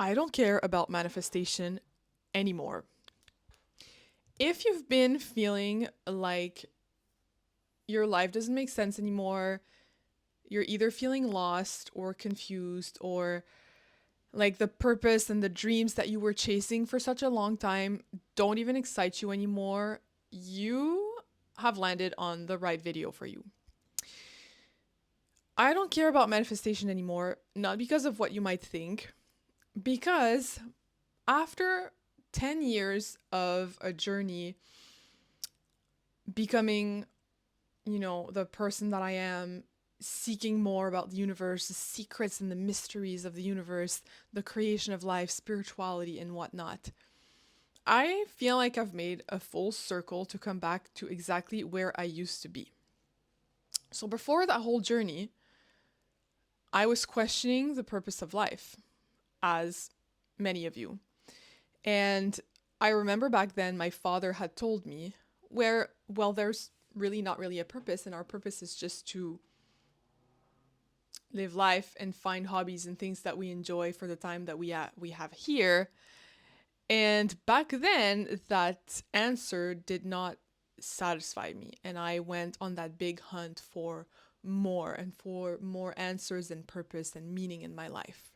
I don't care about manifestation anymore. If you've been feeling like your life doesn't make sense anymore, you're either feeling lost or confused, or like the purpose and the dreams that you were chasing for such a long time don't even excite you anymore, you have landed on the right video for you. I don't care about manifestation anymore, not because of what you might think, because after 10 years of a journey becoming, the person that I am, seeking more about the universe, the secrets and the mysteries of the universe, the creation of life, spirituality, and whatnot, I feel like I've made a full circle to come back to exactly where I used to be. So before that whole journey, I was questioning the purpose of life, as many of you. And I remember back then my father had told me, there's really not really a purpose, and our purpose is just to live life and find hobbies and things that we enjoy for the time that we have here. And back then, that answer did not satisfy me, and I went on that big hunt for more and for more answers and purpose and meaning in my life.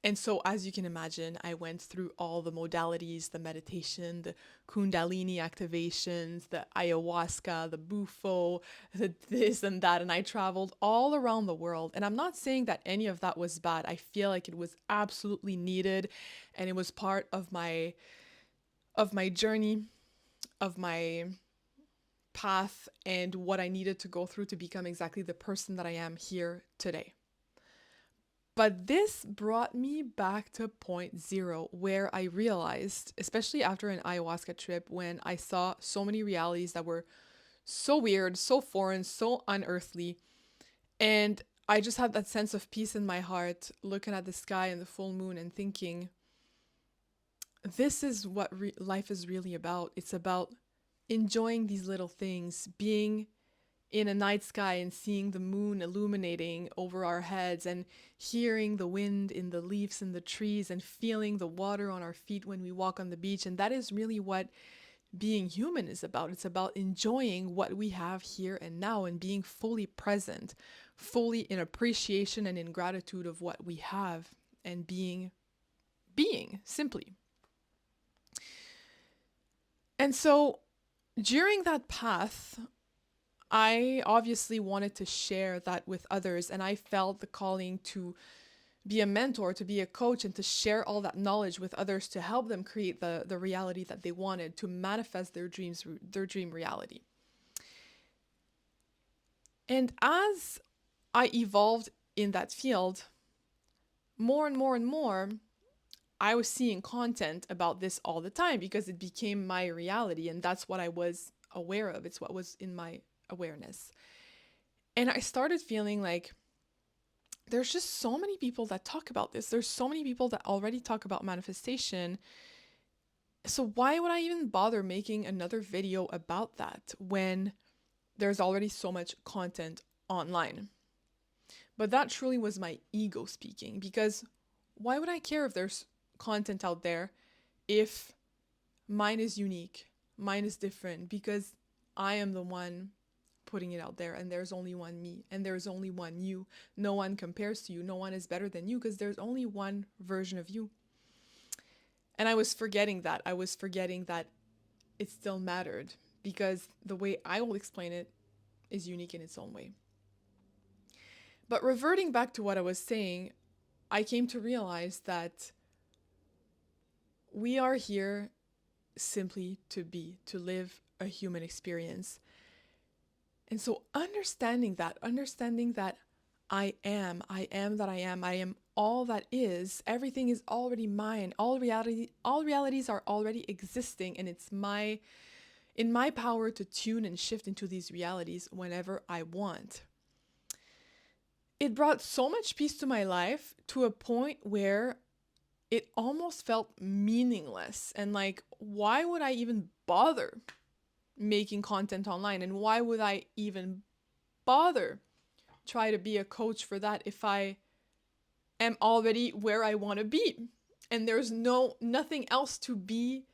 And so, as you can imagine, I went through all the modalities, the meditation, the Kundalini activations, the ayahuasca, the bufo, the this and that. And I traveled all around the world. And I'm not saying that any of that was bad. I feel like it was absolutely needed. And it was part of my journey, of my path, and what I needed to go through to become exactly the person that I am here today. But this brought me back to point zero, where I realized, especially after an ayahuasca trip, when I saw so many realities that were so weird, so foreign, so unearthly. And I just had that sense of peace in my heart, looking at the sky and the full moon and thinking, this is what life is really about. It's about enjoying these little things, being in a night sky and seeing the moon illuminating over our heads, and hearing the wind in the leaves in the trees, and feeling the water on our feet when we walk on the beach. And that is really what being human is about. It's about enjoying what we have here and now, and being fully present, fully in appreciation and in gratitude of what we have, and being simply. And so during that path, I obviously wanted to share that with others, and I felt the calling to be a mentor, to be a coach, and to share all that knowledge with others to help them create the reality that they wanted, to manifest their dreams, their dream reality. And as I evolved in that field, more and more and more, I was seeing content about this all the time because it became my reality, and that's what I was aware of. It's what was in my awareness. And I started feeling like there's just so many people that talk about this. There's so many people that already talk about manifestation. So why would I even bother making another video about that when there's already so much content online? But that truly was my ego speaking, because why would I care if there's content out there if mine is unique, mine is different, because I am the one putting it out there, and there's only one me, and there's only one you. No one compares to you. No one is better than you, because there's only one version of you. And I was forgetting that. I was forgetting that it still mattered, because the way I will explain it is unique in its own way. But reverting back to what I was saying, I came to realize that we are here simply to be, to live a human experience. And so understanding that I am that I am all that is, everything is already mine, all realities are already existing, and it's in my power to tune and shift into these realities whenever I want. It brought so much peace to my life, to a point where it almost felt meaningless, and like, why would I even bother making content online, and why would I even bother try to be a coach for that if I am already where I want to be? And there's nothing else to be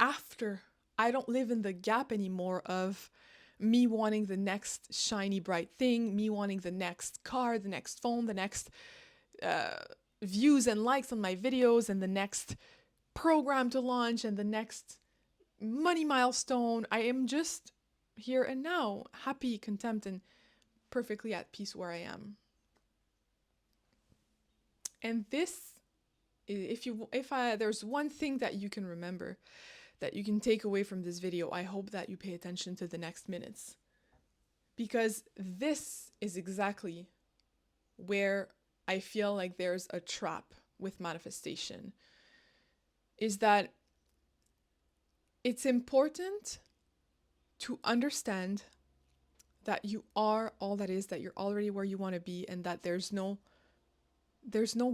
after. I don't live in the gap anymore of me wanting the next shiny bright thing, me wanting the next car, the next phone, the next uh, views and likes on my videos, and the next program to launch, and the next money milestone. I am just here and now, happy, content, and perfectly at peace where I am. And this, if there's one thing that you can remember, that you can take away from this video, I hope that you pay attention to the next minutes. Because this is exactly where I feel like there's a trap with manifestation. Is that it's important to understand that you are all that is, that you're already where you want to be, and that there's no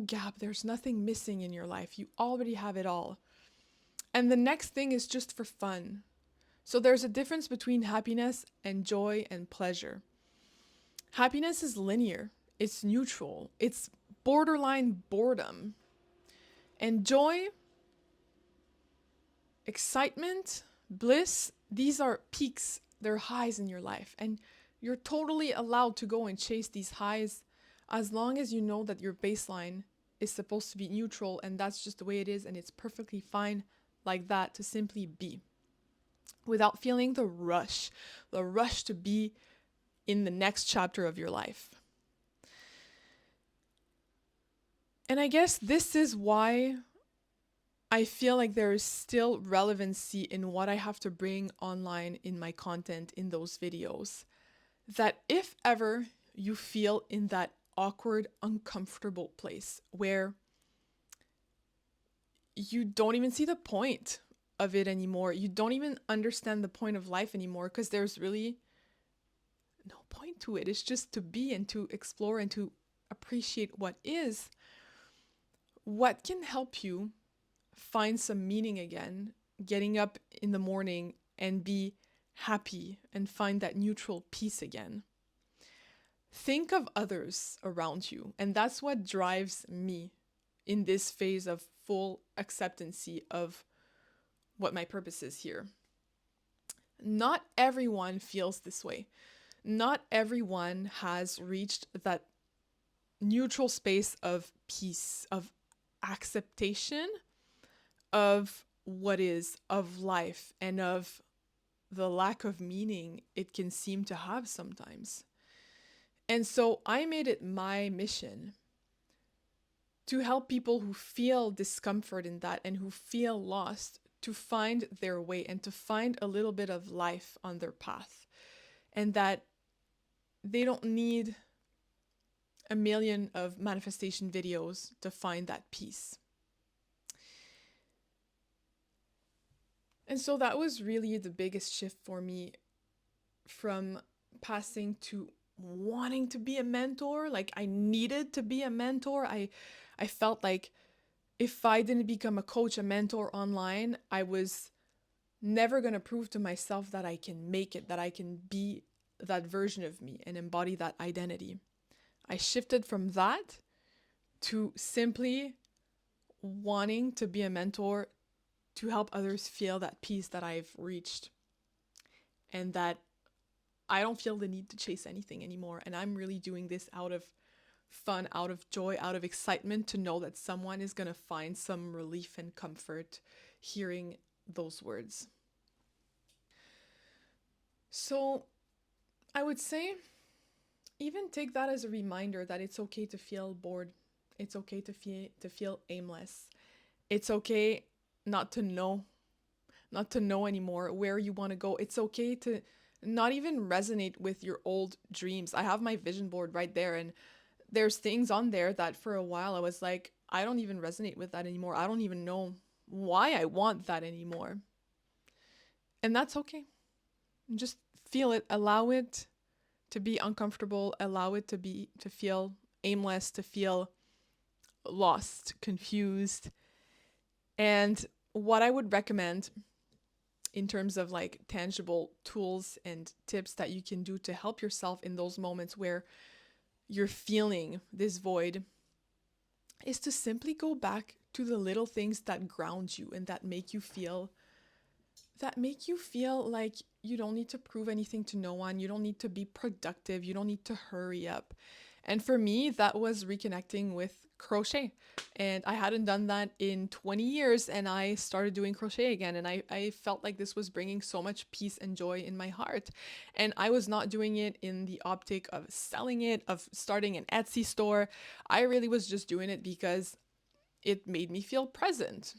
gap, there's nothing missing in your life. You already have it all. And the next thing is just for fun. So there's a difference between happiness and joy and pleasure. Happiness is linear, it's neutral, it's borderline boredom. And joy, excitement, bliss, these are peaks, they're highs in your life. And you're totally allowed to go and chase these highs as long as you know that your baseline is supposed to be neutral, and that's just the way it is, and it's perfectly fine like that to simply be without feeling the rush to be in the next chapter of your life. And I guess this is why I feel like there is still relevancy in what I have to bring online in my content in those videos. That if ever you feel in that awkward, uncomfortable place where you don't even see the point of it anymore, you don't even understand the point of life anymore, because there's really no point to it. It's just to be and to explore and to appreciate what is. What can help you find some meaning again, getting up in the morning and be happy and find that neutral peace again? Think of others around you. And that's what drives me in this phase of full acceptancy of what my purpose is here. Not everyone feels this way. Not everyone has reached that neutral space of peace, of acceptation of what is, of life, and of the lack of meaning it can seem to have sometimes. And so I made it my mission to help people who feel discomfort in that and who feel lost to find their way and to find a little bit of life on their path. And that they don't need a million of manifestation videos to find that peace. And so that was really the biggest shift for me, from passing to wanting to be a mentor. Like I needed to be a mentor. I felt like if I didn't become a coach, a mentor online, I was never going to prove to myself that I can make it, that I can be that version of me and embody that identity. I shifted from that to simply wanting to be a mentor to help others feel that peace that I've reached, and that I don't feel the need to chase anything anymore. And I'm really doing this out of fun, out of joy, out of excitement to know that someone is going to find some relief and comfort hearing those words. So I would say, even take that as a reminder that it's okay to feel bored. It's okay to feel aimless. It's okay not to know anymore where you want to go. It's okay to not even resonate with your old dreams. I have my vision board right there, and there's things on there that for a while I was like, I don't even resonate with that anymore. I don't even know why I want that anymore. And that's okay. Just feel it, allow it to be uncomfortable, allow it to feel aimless, to feel lost, confused. And what I would recommend in terms of like tangible tools and tips that you can do to help yourself in those moments where you're feeling this void is to simply go back to the little things that ground you and that make you feel like you don't need to prove anything to no one. You don't need to be productive. You don't need to hurry up. And for me, that was reconnecting with crochet. And I hadn't done that in 20 years. And I started doing crochet again. And I felt like this was bringing so much peace and joy in my heart. And I was not doing it in the optic of selling it, of starting an Etsy store. I really was just doing it because it made me feel present.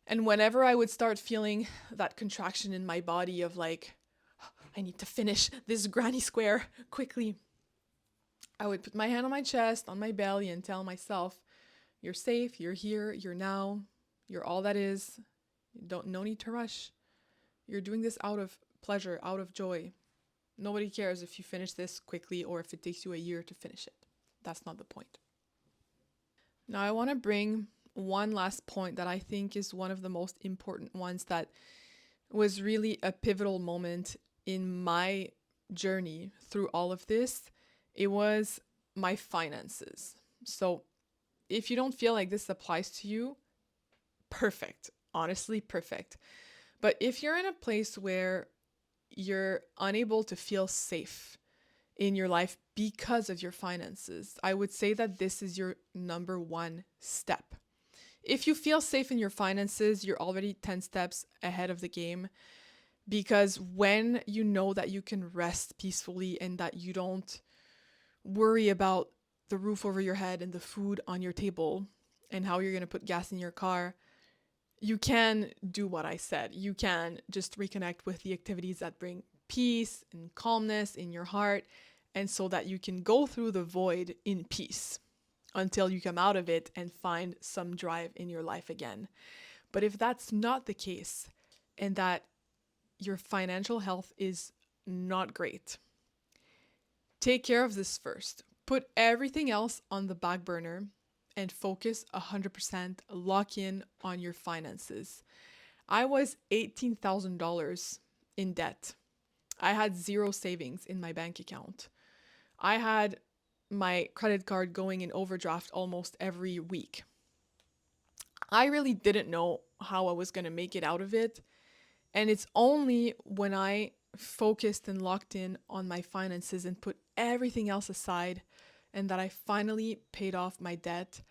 And whenever I would start feeling that contraction in my body of like, I need to finish this granny square quickly, I would put my hand on my chest, on my belly, and tell myself, you're safe, you're here, you're now, you're all that is. No need to rush. You're doing this out of pleasure, out of joy. Nobody cares if you finish this quickly or if it takes you a year to finish it. That's not the point. Now I want to bring one last point that I think is one of the most important ones that was really a pivotal moment in my journey through all of this. It was my finances. So if you don't feel like this applies to you, perfect. Honestly, perfect. But if you're in a place where you're unable to feel safe in your life because of your finances, I would say that this is your number one step. If you feel safe in your finances, you're already 10 steps ahead of the game, because when you know that you can rest peacefully and that you don't worry about the roof over your head and the food on your table and how you're going to put gas in your car, you can do what I said. You can just reconnect with the activities that bring peace and calmness in your heart, and so that you can go through the void in peace until you come out of it and find some drive in your life again. But if that's not the case, and that your financial health is not great, take care of this first. Put everything else on the back burner and focus 100%, lock in on your finances. I was $18,000 in debt. I had zero savings in my bank account. I had my credit card going in overdraft almost every week. I really didn't know how I was going to make it out of it. And it's only when I focused and locked in on my finances and put everything else aside, and that I finally paid off my debt,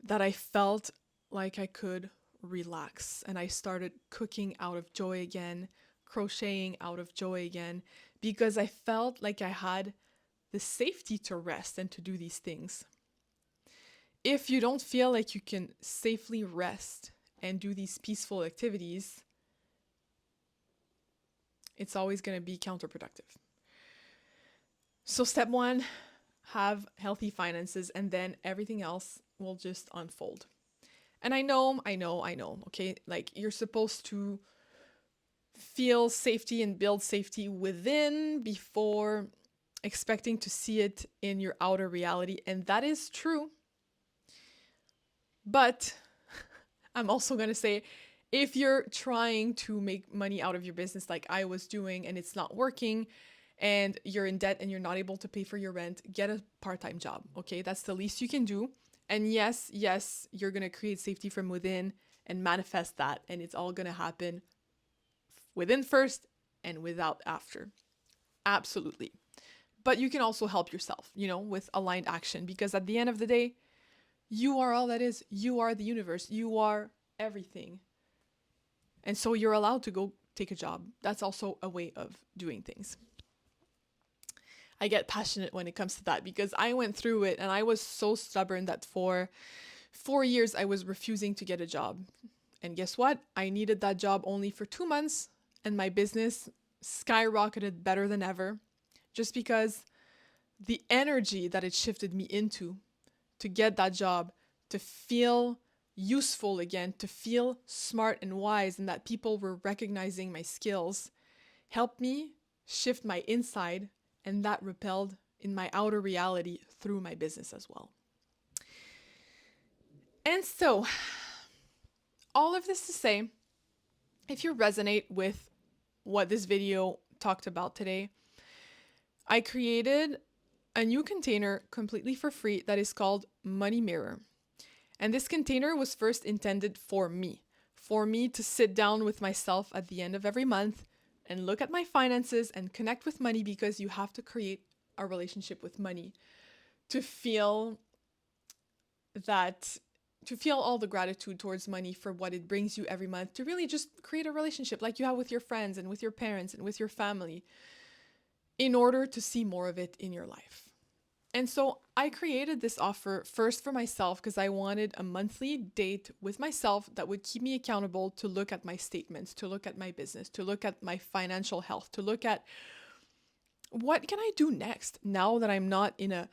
that I felt like I could relax. And I started cooking out of joy again, crocheting out of joy again, because I felt like I had the safety to rest and to do these things. If you don't feel like you can safely rest and do these peaceful activities, it's always going to be counterproductive. So step one, have healthy finances, and then everything else will just unfold. And I know, okay? Like, you're supposed to feel safety and build safety within before expecting to see it in your outer reality. And that is true. But I'm also going to say, if you're trying to make money out of your business like I was doing and it's not working, and you're in debt and you're not able to pay for your rent, get a part-time job, okay? That's the least you can do. And yes, you're going to create safety from within and manifest that. And it's all going to happen within first and without after. Absolutely. But you can also help yourself, with aligned action, because at the end of the day, you are all that is. You are the universe. You are everything. And so you're allowed to go take a job. That's also a way of doing things. I get passionate when it comes to that because I went through it and I was so stubborn that for 4 years I was refusing to get a job. And guess what? I needed that job only for 2 months and my business skyrocketed better than ever, just because the energy that it shifted me into to get that job, to feel useful again, to feel smart and wise, and that people were recognizing my skills, helped me shift my inside, and that repelled in my outer reality through my business as well. And so, all of this to say, if you resonate with what this video talked about today, I created a new container completely for free that is called Money Mirror. And this container was first intended for me to sit down with myself at the end of every month and look at my finances and connect with money, because you have to create a relationship with money to feel that to feel all the gratitude towards money for what it brings you every month, to really just create a relationship like you have with your friends and with your parents and with your family, in order to see more of it in your life. And so I created this offer first for myself because I wanted a monthly date with myself that would keep me accountable to look at my statements, to look at my business, to look at my financial health, to look at what can I do next now that I'm not in a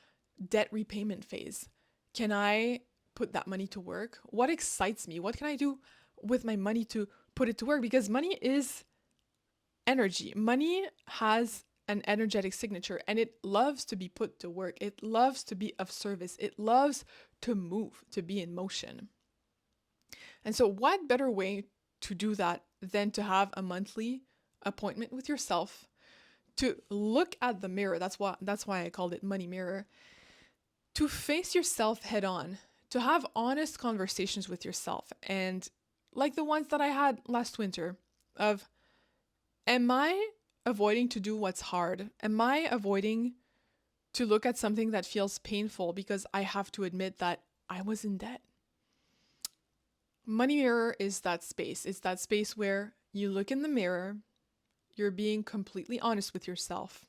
debt repayment phase. Can I put that money to work? What excites me? What can I do with my money to put it to work? Because money is energy. Money has an energetic signature, and it loves to be put to work. It loves to be of service. It loves to move, to be in motion. And so what better way to do that than to have a monthly appointment with yourself, to look at the mirror. That's why I called it money mirror. To face yourself head on, to have honest conversations with yourself, and like the ones that I had last winter of, am I avoiding to do what's hard? Am I avoiding to look at something that feels painful because I have to admit that I was in debt? Money mirror is that space. It's that space where you look in the mirror, you're being completely honest with yourself.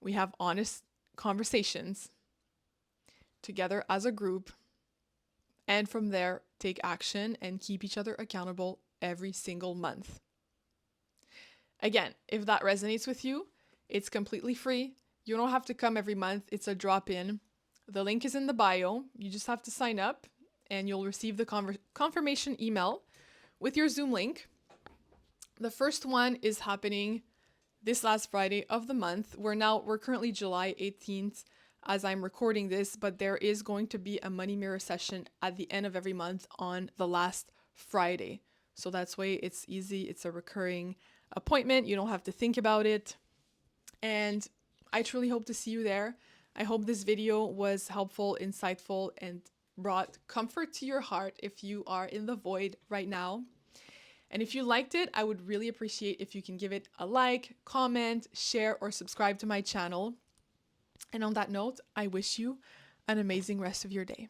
We have honest conversations together as a group, and from there, take action and keep each other accountable every single month. Again, if that resonates with you, it's completely free. You don't have to come every month. It's a drop-in. The link is in the bio. You just have to sign up and you'll receive the confirmation email with your Zoom link. The first one is happening this last Friday of the month. We're currently July 18th as I'm recording this, but there is going to be a money mirror session at the end of every month on the last Friday. So that's why it's easy. It's a recurring appointment. You don't have to think about it. And I truly hope to see you there. I hope this video was helpful, insightful, and brought comfort to your heart if you are in the void right now. And if you liked it, I would really appreciate if you can give it a like, comment, share, or subscribe to my channel. And on that note, I wish you an amazing rest of your day.